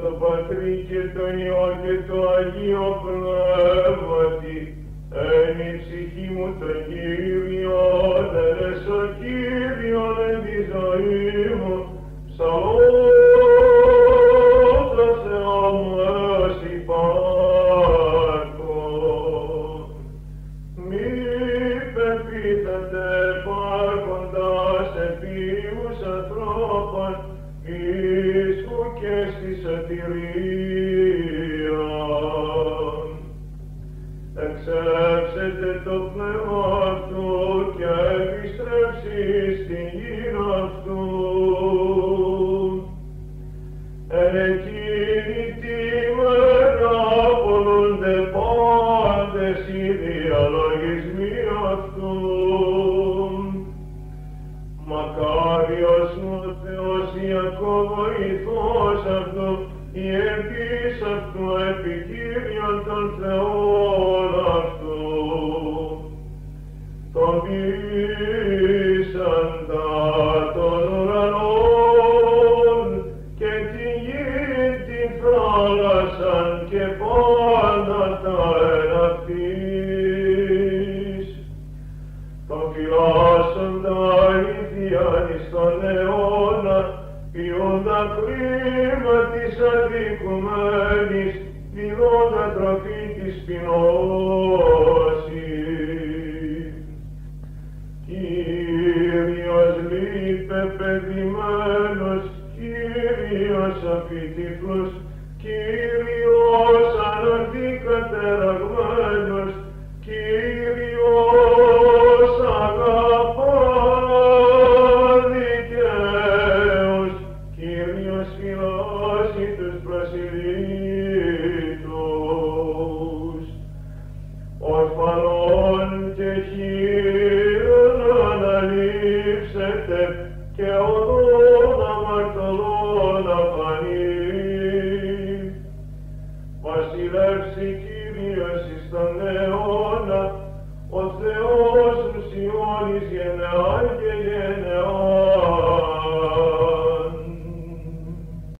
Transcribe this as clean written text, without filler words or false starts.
το Πατρί και το Υιό και το Αγίο Πνεύματι, εν η ψυχή μου το Κύριο, δες ο Κύριον εν τη ζωή μου, ψαλός το Θεό μου έως υπάρχον. Μη πεπίθετε υπάρχοντας επίους ανθρώπων, εις και στη σωτηρία. Εξέψετε το πνεύμα αυτού και επιστρέψει στην γύρω αυτού. Εν εκείνη τη μέρα απολούνται πάντες οι διαλογισμοί αυτού. Μακάριος μου Θεός Ιακώβ βοηθός αυτού, η επίς αυτού επικύριον των Θεών αυτού. Τον ποιήσαντα των ουρανών και την γη την θάλασσαν και πάντα τα εναυτής. Τον φυλάσσοντα αληθιάν εις τον αιώνα, ποιούντα κρίμα της αδικουμένης, διδόντα τροφή της πεινώσης. Κύριος λείπε παιδημένος, Κύριος αφιτυφλός, Κύριος ανορθή κατεραγμένος, Κύριος αγαπά δικαίους, Κύριος φυλάσσει τους προσιλήτους. Ορφανών και χείρων αναλείψετε και οδόν αμαρτωλών αφανεί. Βασιλεύσει Κύριος εις τον αιώνα, ο Θεός ουσιώνης γενεά και γενεά.